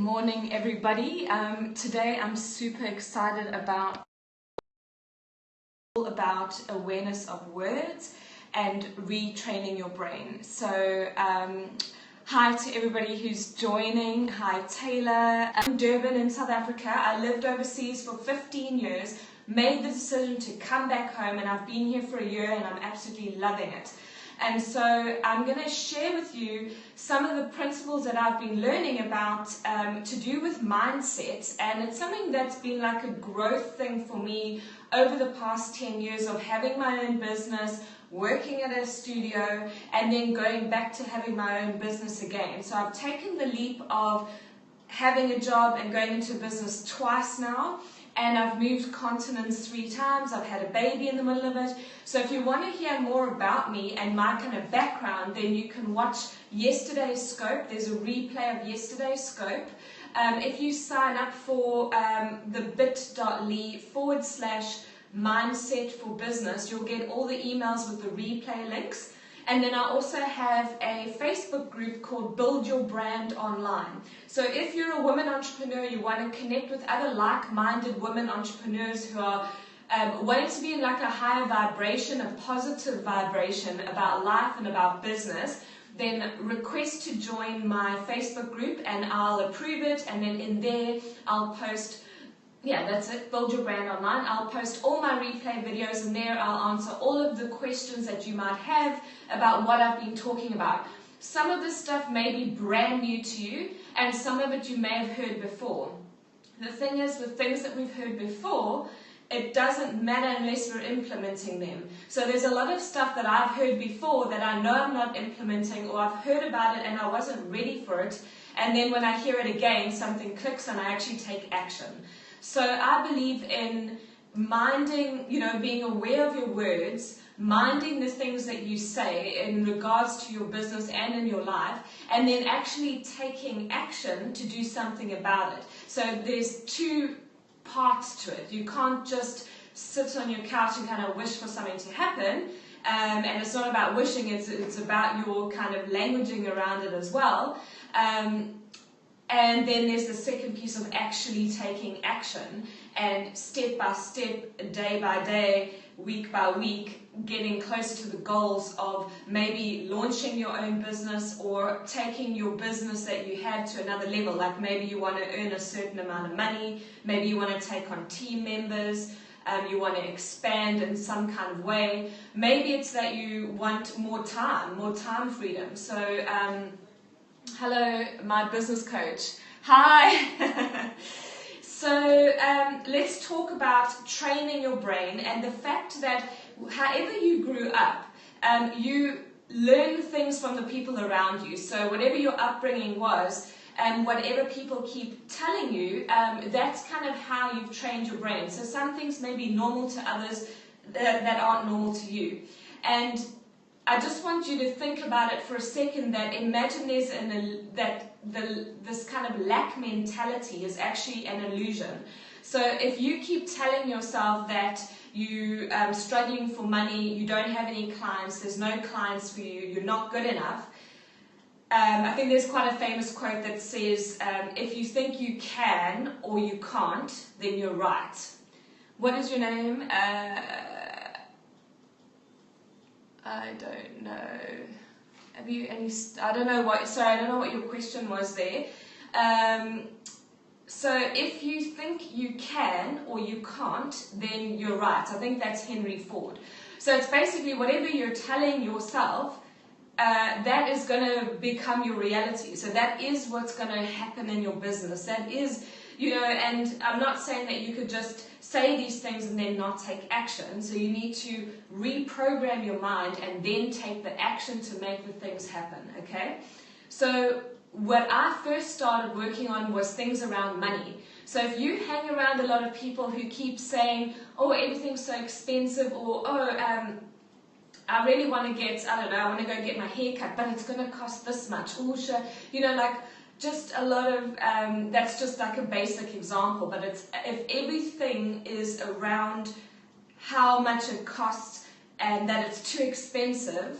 morning, everybody. Today I'm super excited about awareness of words and retraining your brain. So hi to everybody who's joining. Hi Taylor. I'm in Durban in South Africa. I lived overseas for 15 years, made the decision to come back home, and I've been here for a year and I'm absolutely loving it. And so I'm going to share with you some of the principles that I've been learning about to do with mindset, and it's something that's been like a growth thing for me over the past 10 years of having my own business, working at a studio, and then going back to having my own business again. So I've taken the leap of having a job and going into business twice now. And I've moved continents 3 times. I've had a baby in the middle of it. So if you want to hear more about me and my kind of background, then you can watch yesterday's scope. There's a replay of yesterday's scope. If you sign up for the bit.ly/mindset for business, you'll get all the emails with the replay links. And then I also have a Facebook group called Build Your Brand Online. So if you're a woman entrepreneur, you want to connect with other like-minded women entrepreneurs who are wanting to be in like a higher vibration, a positive vibration about life and about business, then request to join my Facebook group and I'll approve it. And then in there, I'll post, that's it, Build Your Brand Online. I'll post all my replay videos, and there I'll answer all of the questions that you might have about what I've been talking about. Some of this stuff may be brand new to you, and some of it you may have heard before. The thing is, with things that we've heard before, it doesn't matter unless we're implementing them. So there's a lot of stuff that I've heard before that I know I'm not implementing, or I've heard about it and I wasn't ready for it, and then when I hear it again, something clicks and I actually take action. So I believe in minding, being aware of your words, minding the things that you say in regards to your business and in your life, and then actually taking action to do something about it. So there's 2 parts to it. You can't just sit on your couch and kind of wish for something to happen. And it's not about wishing, it's about your kind of languaging around it as well. And then there's the second piece of actually taking action, and step by step, day by day, week by week, getting closer to the goals of maybe launching your own business or taking your business that you have to another level. Like maybe you want to earn a certain amount of money, maybe you want to take on team members, you want to expand in some kind of way. Maybe it's that you want more time freedom. So hello, my business coach. Hi. So let's talk about training your brain and the fact that however you grew up, you learn things from the people around you. So whatever your upbringing was, and whatever people keep telling you, that's kind of how you've trained your brain. So some things may be normal to others that aren't normal to you. And I just want you to think about it for a second, that imagine there's this kind of lack mentality is actually an illusion. So if you keep telling yourself that you're struggling for money, you don't have any clients, there's no clients for you, you're not good enough, I think there's quite a famous quote that says, if you think you can or you can't, then you're right. What is your name? I don't know. Have you any? I don't know what. Sorry, I don't know what your question was there. So if you think you can or you can't, then you're right. I think that's Henry Ford. So it's basically whatever you're telling yourself, that is going to become your reality. So that is what's going to happen in your business. That is, and I'm not saying that you could just say these things and then not take action. So you need to reprogram your mind and then take the action to make the things happen, okay? So what I first started working on was things around money. So if you hang around a lot of people who keep saying, oh, everything's so expensive, or I really want to get, I want to go get my hair cut, but it's going to cost this much. Oh, sure. Just a lot of, that's just like a basic example, but if everything is around how much it costs and that it's too expensive,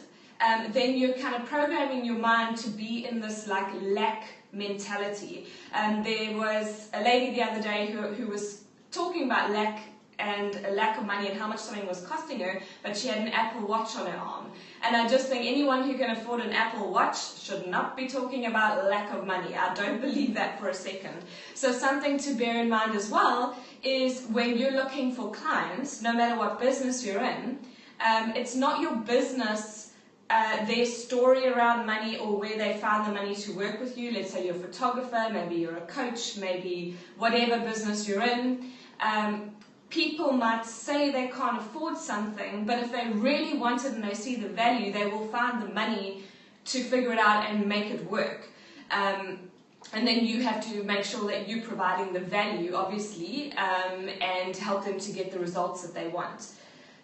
then you're kind of programming your mind to be in this like lack mentality. There was a lady the other day who was talking about lack of money and how much something was costing her, but she had an Apple Watch on her arm. And I just think anyone who can afford an Apple Watch should not be talking about lack of money. I don't believe that for a second. So something to bear in mind as well is when you're looking for clients, no matter what business you're in, it's not your business, their story around money or where they found the money to work with you. Let's say you're a photographer, maybe you're a coach, maybe whatever business you're in. People might say they can't afford something, but if they really want it and they see the value, they will find the money to figure it out and make it work. And then you have to make sure that you're providing the value, obviously, and help them to get the results that they want.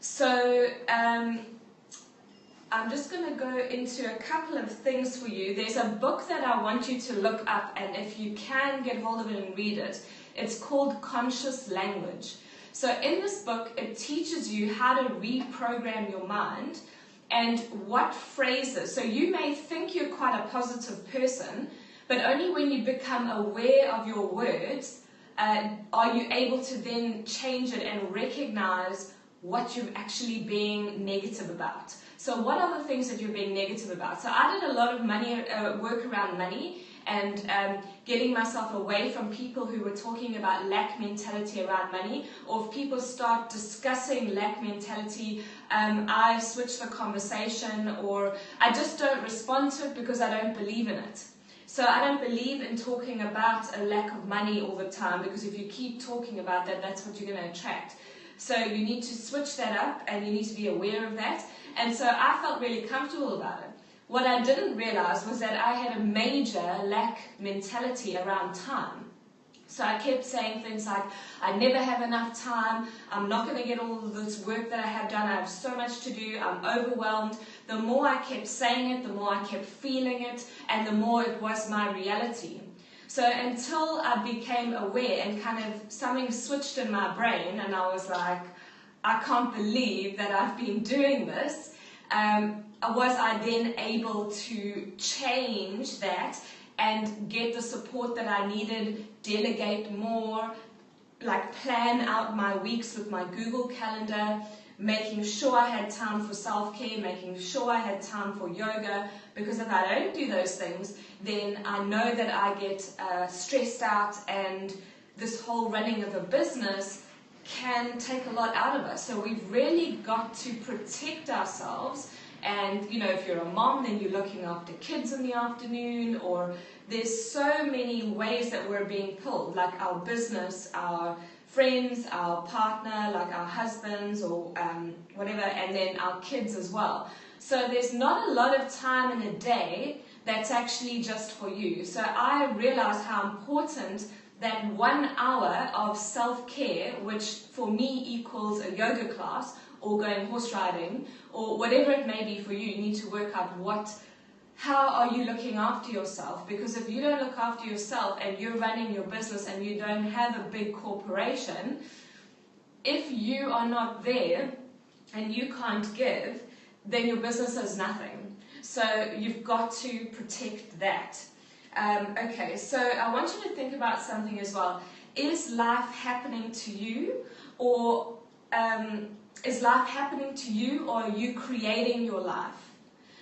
So I'm just going to go into a couple of things for you. There's a book that I want you to look up, and if you can get hold of it and read it, it's called Conscious Language. So in this book, it teaches you how to reprogram your mind and what phrases. So you may think you're quite a positive person, but only when you become aware of your words are you able to then change it and recognize what you're actually being negative about. So what are the things that you're being negative about? So I did a lot of work around money and getting myself away from people who were talking about lack mentality around money, or if people start discussing lack mentality, I switch the conversation, or I just don't respond to it because I don't believe in it. So I don't believe in talking about a lack of money all the time, because if you keep talking about that, that's what you're going to attract. So you need to switch that up and you need to be aware of that. And so I felt really comfortable about it. What I didn't realize was that I had a major lack mentality around time. So I kept saying things like, I never have enough time, I'm not going to get all of this work that I have done, I have so much to do, I'm overwhelmed. The more I kept saying it, the more I kept feeling it, and the more it was my reality. So until I became aware and kind of something switched in my brain, and I was like, I can't believe that I've been doing this, was I then able to change that and get the support that I needed, delegate more, like plan out my weeks with my Google Calendar, making sure I had time for self-care, making sure I had time for yoga, because if I don't do those things, then I know that I get stressed out, and this whole running of a business can take a lot out of us. So we've really got to protect ourselves. And, you know, if you're a mom, then you're looking after kids in the afternoon, or there's so many ways that we're being pulled, like our business, our friends, our partner, like our husbands or whatever, and then our kids as well. So there's not a lot of time in a day that's actually just for you. So I realized how important that 1 hour of self-care, which for me equals a yoga class, or going horse riding, or whatever it may be for you, you need to work out how are you looking after yourself? Because if you don't look after yourself and you're running your business and you don't have a big corporation, if you are not there and you can't give, then your business is nothing. So you've got to protect that. Okay, so I want you to think about something as well. Is life happening to you, or is life happening to you, or are you creating your life?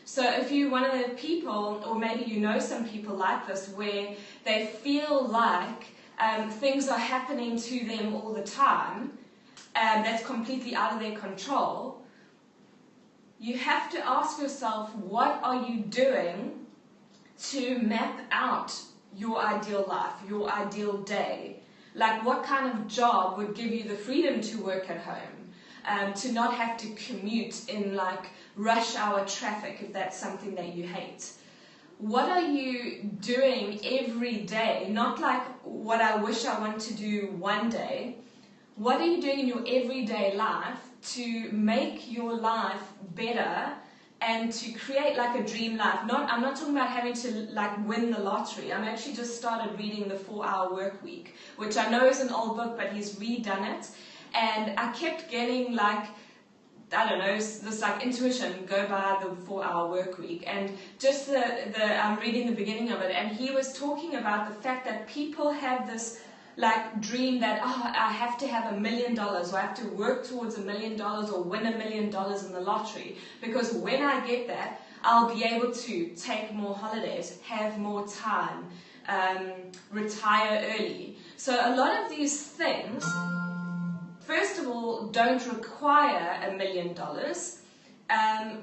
So if you're one of the people, or maybe you know some people like this, where they feel like things are happening to them all the time, that's completely out of their control, you have to ask yourself, what are you doing to map out your ideal life, your ideal day? Like, what kind of job would give you the freedom to work at home? To not have to commute in like rush hour traffic if that's something that you hate. What are you doing every day? Not like what I wish I want to do one day. What are you doing in your everyday life to make your life better and to create like a dream life? I'm not talking about having to like win the lottery. I'm actually just started reading the 4-Hour Work Week, which I know is an old book, but he's redone it. And I kept getting like I don't know, this like intuition, go by the 4-hour work week. And just I'm reading the beginning of it, and he was talking about the fact that people have this like dream that, oh, I have to have $1 million, or I have to work towards $1 million, or win $1 million in the lottery, because when I get that, I'll be able to take more holidays, have more time, retire early. So a lot of these things, first of all, don't require $1 million.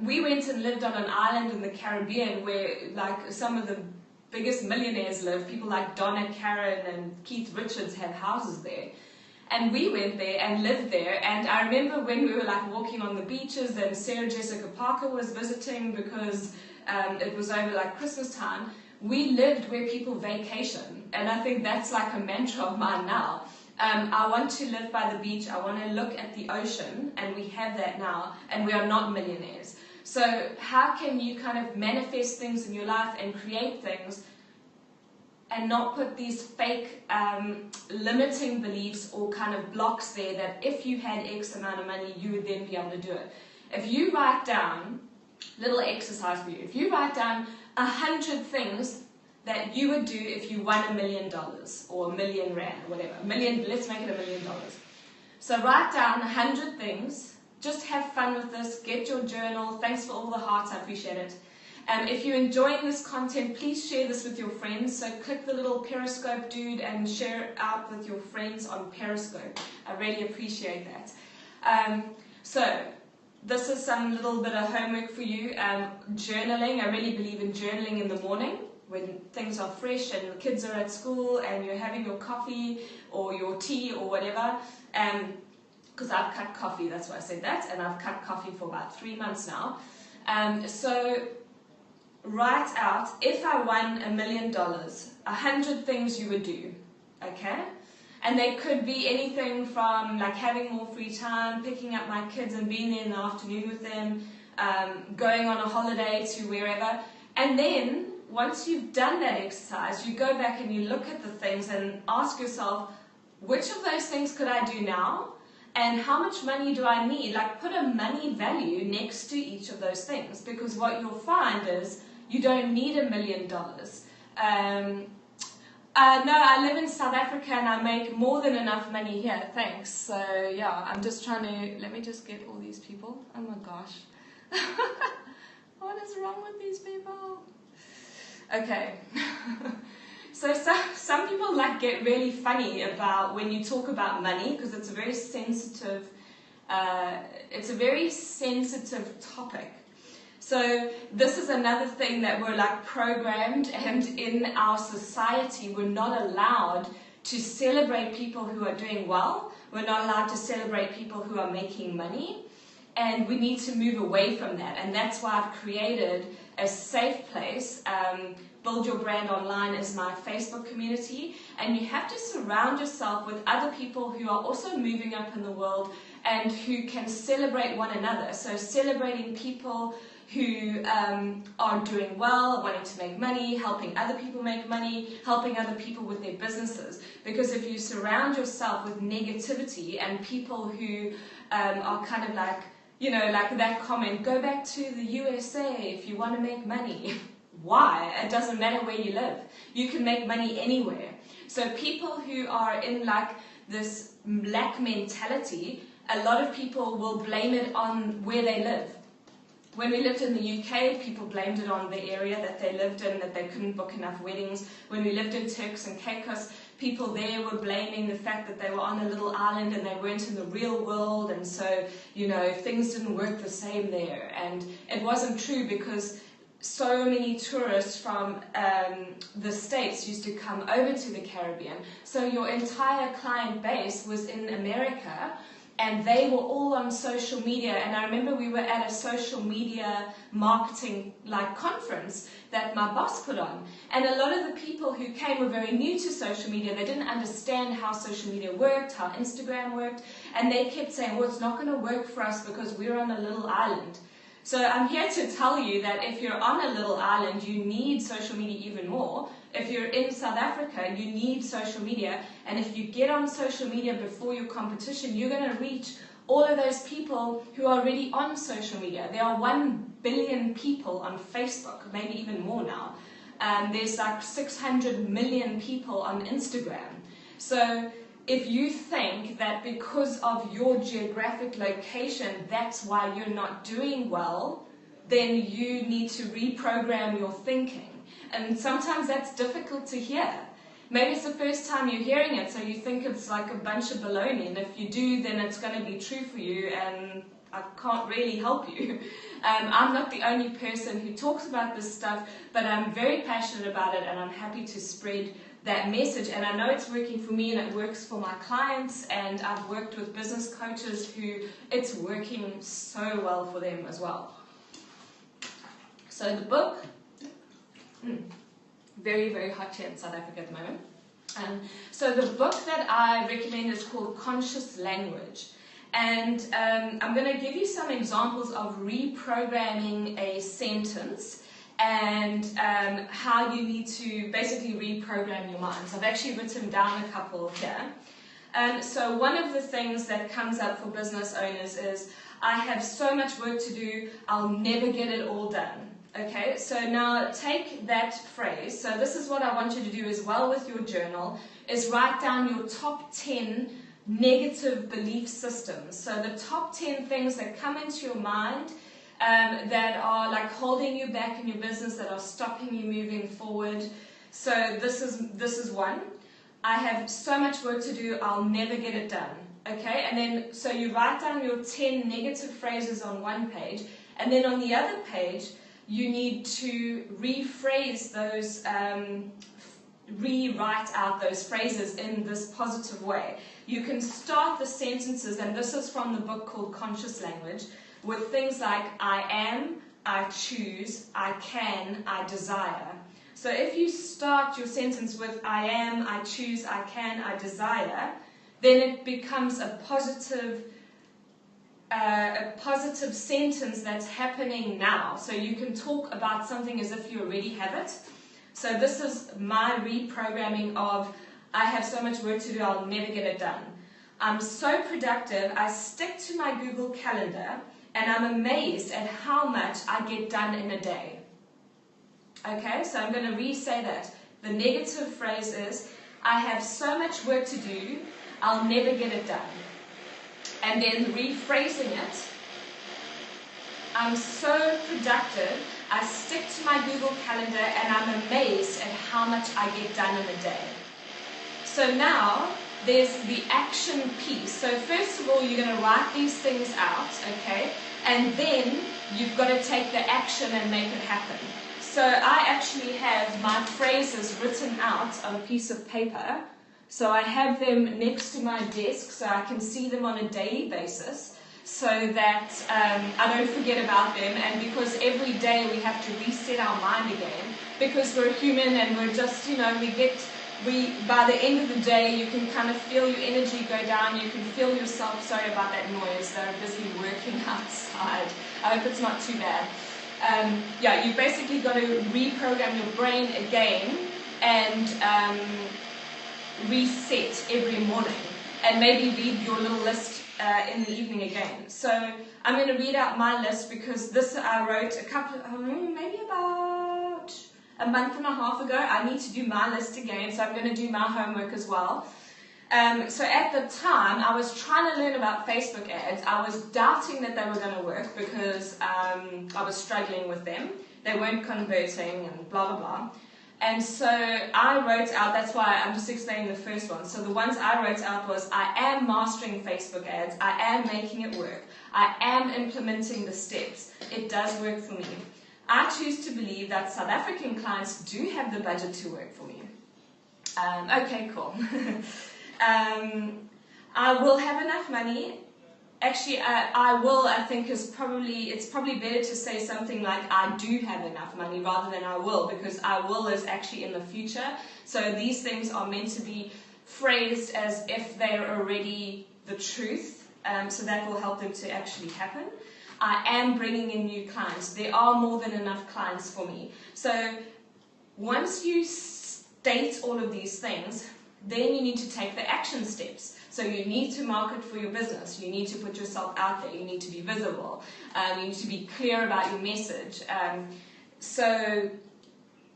We went and lived on an island in the Caribbean where like some of the biggest millionaires live. People like Donna Karan and Keith Richards have houses there. And we went there and lived there. And I remember when we were like walking on the beaches, and Sarah Jessica Parker was visiting because it was over like Christmas time. We lived where people vacation. And I think that's like a mantra of mine now. I want to live by the beach. I want to look at the ocean, and we have that now, and we are not millionaires. So how can you kind of manifest things in your life and create things and not put these fake limiting beliefs or kind of blocks there that if you had X amount of money, you would then be able to do it. If you write down, little exercise for you, if you write down 100 things that you would do if you won $1 million or R1 million, whatever, let's make it $1 million. So write down 100 things. Just have fun with this. Get your journal. Thanks for all the hearts. I appreciate it. If you're enjoying this content, please share this with your friends. So click the little Periscope dude and share it out with your friends on Periscope. I really appreciate that. So this is some little bit of homework for you. Journaling. I really believe in journaling in the morning when things are fresh and the kids are at school and you're having your coffee or your tea or whatever. Because I've cut coffee, that's why I said that, and I've cut coffee for about 3 months now. So write out, if I won $1 million, 100 things you would do, okay? And they could be anything from like having more free time, picking up my kids and being there in the afternoon with them, going on a holiday to wherever. And then, once you've done that exercise, you go back and you look at the things and ask yourself, which of those things could I do now? And how much money do I need? Like, put a money value next to each of those things, because what you'll find is you don't need $1 million. No, I live in South Africa and I make more than enough money here, thanks. So yeah, I'm just trying to, let me just get all these people. Oh my gosh. What is wrong with these people? Okay. So some people like get really funny about when you talk about money, because it's a very sensitive topic. So this is another thing that we're like programmed, and in our society we're not allowed to celebrate people who are doing well. We're not allowed to celebrate people who are making money, and we need to move away from that. And that's why I've created a safe place. Build Your Brand Online is my Facebook community, and you have to surround yourself with other people who are also moving up in the world and who can celebrate one another. So celebrating people who are doing well, wanting to make money, helping other people make money, helping other people with their businesses. Because if you surround yourself with negativity and people who are kind of like, you know, like that comment, go back to the USA if you want to make money. Why? It doesn't matter where you live. You can make money anywhere. So people who are in like this lack mentality, a lot of people will blame it on where they live. When we lived in the UK, people blamed it on the area that they lived in, that they couldn't book enough weddings. When we lived in Turks and Caicos, people there were blaming the fact that they were on a little island and they weren't in the real world, and so, you know, things didn't work the same there. And it wasn't true, because so many tourists from the States used to come over to the Caribbean. So your entire client base was in America, and they were all on social media. And I remember we were at a social media marketing like conference that my boss put on. And a lot of the people who came were very new to social media. They didn't understand how social media worked, how Instagram worked. And they kept saying, well, it's not going to work for us because we're on a little island. So I'm here to tell you that if you're on a little island, you need social media even more. If you're in South Africa, you need social media. And if you get on social media before your competition, you're going to reach all of those people who are already on social media. There are 1 billion people on Facebook, maybe even more now. There's like 600 million people on Instagram. So if you think that because of your geographic location, that's why you're not doing well, then you need to reprogram your thinking. And sometimes that's difficult to hear. Maybe it's the first time you're hearing it, so you think it's like a bunch of baloney, and if you do, then it's going to be true for you, and I can't really help you. I'm not the only person who talks about this stuff, but I'm very passionate about it, and I'm happy to spread that message. And I know it's working for me, and it works for my clients, and I've worked with business coaches who it's working so well for them as well. So the book, very, very hot here in South Africa at the moment. So the book that I recommend is called Conscious Language. And I'm going to give you some examples of reprogramming a sentence and how you need to basically reprogram your mind. So I've actually written down a couple here. So one of the things that comes up for business owners is, I have so much work to do, I'll never get it all done. Okay, so now take that phrase. So this is what I want you to do as well with your journal, is write down your top 10 negative belief systems. So the top 10 things that come into your mind that are like holding you back in your business, that are stopping you moving forward. So this is one. I have so much work to do, I'll never get it done. Okay, and then so you write down your 10 negative phrases on one page, and then on the other page, you need to rephrase those, rewrite out those phrases in this positive way. You can start the sentences, and this is from the book called Conscious Language, with things like I am, I choose, I can, I desire. So if you start your sentence with I am, I choose, I can, I desire, then it becomes a positive sentence that's happening now. So you can talk about something as if you already have it. So this is my reprogramming of, I have so much work to do, I'll never get it done. I'm so productive, I stick to my Google Calendar, and I'm amazed at how much I get done in a day. Okay, so I'm going to re-say that. The negative phrase is, I have so much work to do, I'll never get it done. And then rephrasing it, I'm so productive, I stick to my Google Calendar, and I'm amazed at how much I get done in a day. So now, there's the action piece. So first of all, you're going to write these things out, okay? And then you've got to take the action and make it happen. So I actually have my phrases written out on a piece of paper. So I have them next to my desk so I can see them on a daily basis, so that I don't forget about them, and because every day we have to reset our mind again, because we're human and we're just, by the end of the day you can kind of feel your energy go down, you can feel yourself, sorry about that noise, they're busy working outside, I hope it's not too bad. You basically got to reprogram your brain again and reset every morning, and maybe read your little list in the evening again. So I'm going to read out my list, because this I wrote maybe about a month and a half ago. I need to do my list again, so I'm going to do my homework as well. So at the time, I was trying to learn about Facebook ads. I was doubting that they were going to work, because I was struggling with them. They weren't converting and blah, blah, blah. And so I wrote out, that's why I'm just explaining the first one. So the ones I wrote out was, I am mastering Facebook ads, I am making it work, I am implementing the steps, it does work for me. I choose to believe that South African clients do have the budget to work for me. Okay, cool. I will have enough money. Actually, I think it's probably better to say something like I do have enough money rather than I will, because I will is actually in the future. So these things are meant to be phrased as if they're already the truth, so that will help them to actually happen. I am bringing in new clients. There are more than enough clients for me. So once you state all of these things, then you need to take the action steps. So you need to market for your business. You need to put yourself out there. You need to be visible. You need to be clear about your message. So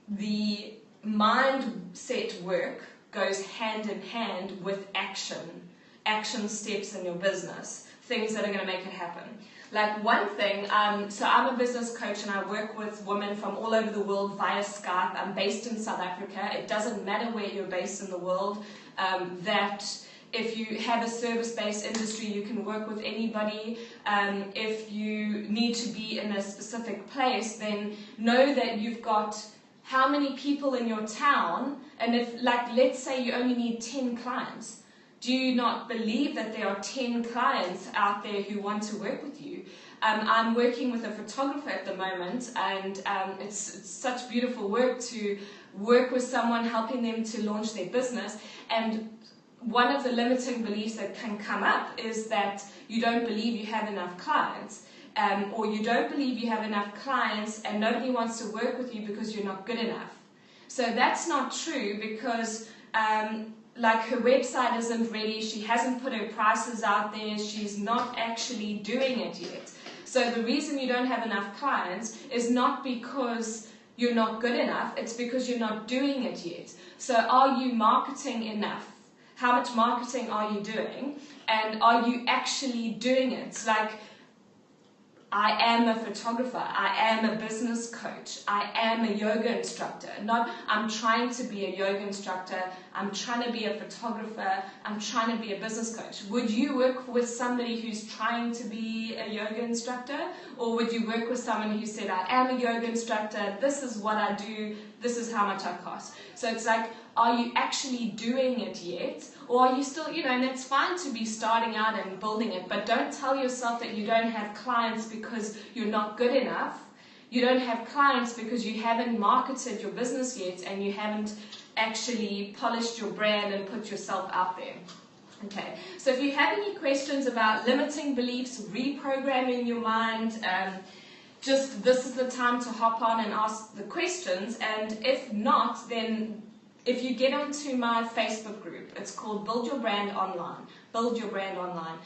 the mindset work goes hand in hand with action steps in your business, things that are going to make it happen. Like one thing, so I'm a business coach and I work with women from all over the world via Skype. I'm based in South Africa. It doesn't matter where you're based in the world, that if you have a service-based industry, you can work with anybody. If you need to be in a specific place, then know that you've got how many people in your town, and if, like, let's say you only need 10 clients. Do you not believe that there are 10 clients out there who want to work with you? I'm working with a photographer at the moment, and it's such beautiful work to work with someone, helping them to launch their business. And one of the limiting beliefs that can come up is that you don't believe you have enough clients, or you don't believe you have enough clients and nobody wants to work with you because you're not good enough. So that's not true, because like her website isn't ready, she hasn't put her prices out there, she's not actually doing it yet. So the reason you don't have enough clients is not because you're not good enough, it's because you're not doing it yet. So are you marketing enough? How much marketing are you doing? And are you actually doing it? Like, I am a photographer, I am a business coach, I am a yoga instructor. Not, I'm trying to be a yoga instructor, I'm trying to be a photographer, I'm trying to be a business coach. Would you work with somebody who's trying to be a yoga instructor? Or would you work with someone who said, I am a yoga instructor, this is what I do, this is how much I cost? So it's like, are you actually doing it yet? Or are you still, and it's fine to be starting out and building it, but don't tell yourself that you don't have clients because you're not good enough. You don't have clients because you haven't marketed your business yet and you haven't actually polished your brand and put yourself out there. Okay, so if you have any questions about limiting beliefs, reprogramming your mind, just this is the time to hop on and ask the questions. And if not, then if you get onto my Facebook group, it's called Build Your Brand Online. Build Your Brand Online.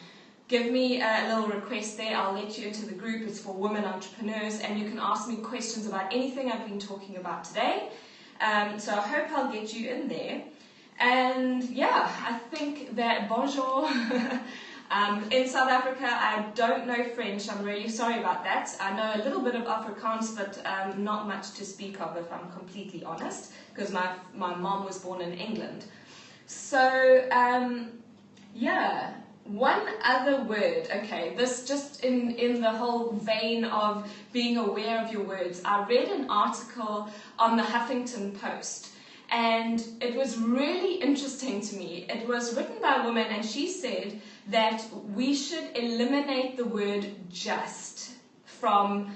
Give me a little request there. I'll let you into the group. It's for women entrepreneurs, and you can ask me questions about anything I've been talking about today. So I hope I'll get you in there. And yeah, I think that bonjour. In South Africa, I don't know French. I'm really sorry about that. I know a little bit of Afrikaans, but not much to speak of, if I'm completely honest, because my mom was born in England. So, yeah, one other word. Okay, this just in the whole vein of being aware of your words. I read an article on the Huffington Post, and it was really interesting to me. It was written by a woman, and she said that we should eliminate the word just from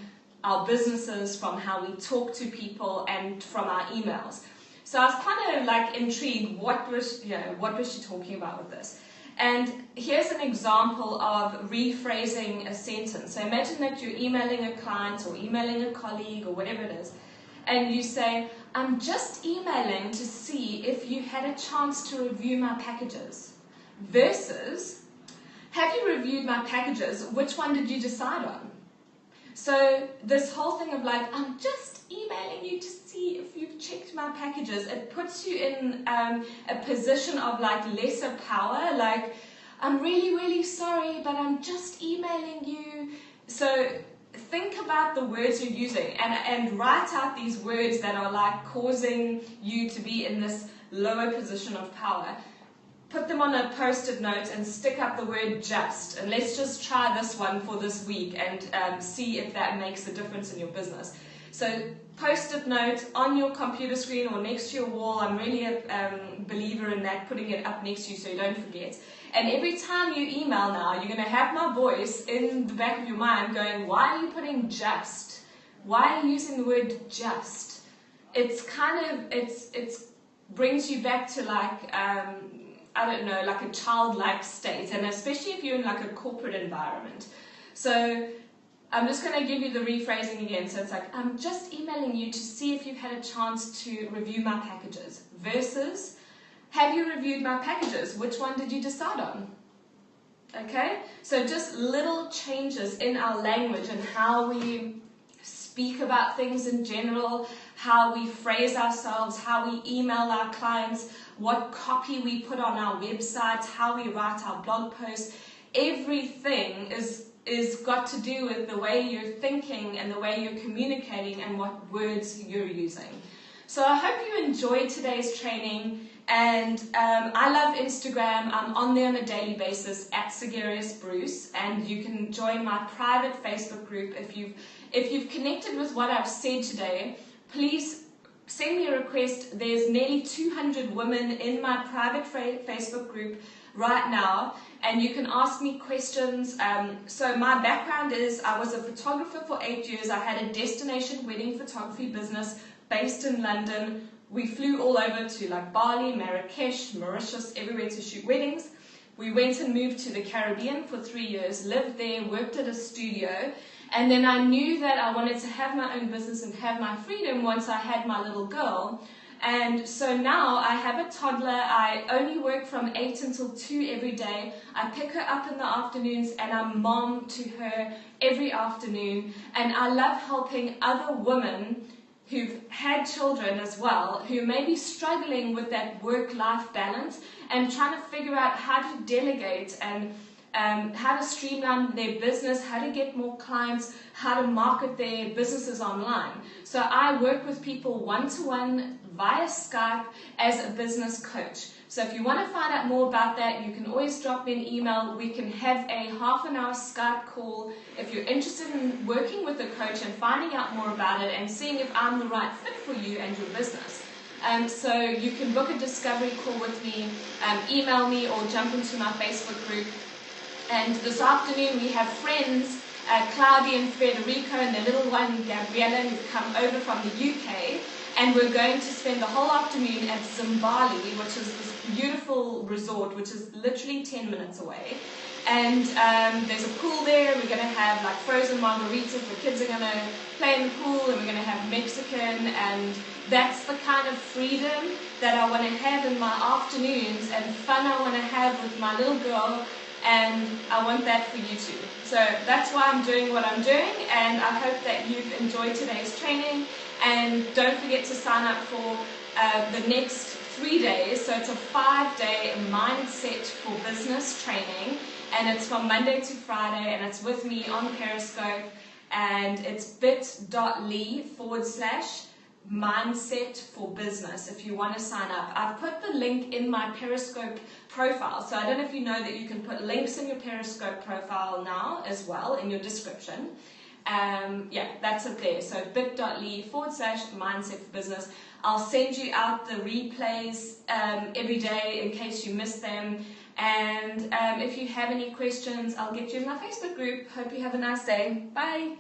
our businesses, from how we talk to people, and from our emails. So I was kind of like intrigued, what was she talking about with this? And here's an example of rephrasing a sentence. So imagine that you're emailing a client or emailing a colleague or whatever it is, and you say, I'm just emailing to see if you had a chance to review my packages. Versus, have you reviewed my packages? Which one did you decide on? So this whole thing of like, I'm just emailing you to see if you've checked my packages, it puts you in a position of like lesser power, like, I'm really, really sorry, but I'm just emailing you. So think about the words you're using and write out these words that are like causing you to be in this lower position of power. Put them on a post-it note and stick up the word just. And let's just try this one for this week and see if that makes a difference in your business. So post-it note on your computer screen or next to your wall. I'm really a believer in that, putting it up next to you so you don't forget. And every time you email now, you're going to have my voice in the back of your mind going, why are you putting just? Why are you using the word just? It's kind of, it's brings you back to like, I don't know, like a childlike state, and especially if you're in like a corporate environment. So I'm just going to give you the rephrasing again. So it's like, I'm just emailing you to see if you've had a chance to review my packages. Versus, Have you reviewed my packages? Which one did you decide on? Okay, so just little changes in our language and how we speak about things in general, how we phrase ourselves, how we email our clients, what copy we put on our websites, how we write our blog posts. Everything is got to do with the way you're thinking and the way you're communicating and what words you're using. So I hope you enjoyed today's training. And I love Instagram. I'm on there on a daily basis at @SagariusBruce, and you can join my private Facebook group. If you've connected with what I've said today, please send me a request. There's nearly 200 women in my private Facebook group right now, and you can ask me questions. So my background is I was a photographer for 8 years. I had a destination wedding photography business based in London. We flew all over to like Bali, Marrakesh, Mauritius, everywhere to shoot weddings. We went and moved to the Caribbean for 3 years, lived there, worked at a studio, and then I knew that I wanted to have my own business and have my freedom once I had my little girl. And so now I have a toddler. I only work from 8 until 2 every day. I pick her up in the afternoons and I'm mom to her every afternoon. And I love helping other women who've had children as well, who may be struggling with that work-life balance and trying to figure out how to delegate and how to streamline their business, how to get more clients, how to market their businesses online. So I work with people one-to-one via Skype as a business coach. So if you want to find out more about that, you can always drop me an email. We can have a half-an-hour Skype call if you're interested in working with a coach and finding out more about it and seeing if I'm the right fit for you and your business. So you can book a discovery call with me, email me, or jump into my Facebook group. And this afternoon we have friends, Claudia and Federico and the little one Gabriella, who've come over from the UK, and we're going to spend the whole afternoon at Zimbali, which is this beautiful resort which is literally 10 minutes away. And there's a pool there. We're going to have like frozen margaritas. The kids are going to play in the pool, and we're going to have Mexican, and that's the kind of freedom that I want to have in my afternoons and fun I want to have with my little girl. And I want that for you too. So that's why I'm doing what I'm doing, and I hope that you've enjoyed today's training. And don't forget to sign up for the next 3 days. So it's a 5-day mindset for business training, and it's from Monday to Friday, and it's with me on Periscope, and it's bit.ly/mindset for business if you want to sign up. I've put the link in my Periscope profile, so I don't know if you know that you can put links in your Periscope profile now as well in your description. Yeah, that's it there. So bit.ly/mindset for business. I'll send you out the replays every day in case you miss them. And if you have any questions, I'll get you in my Facebook group. Hope you have a nice day. Bye.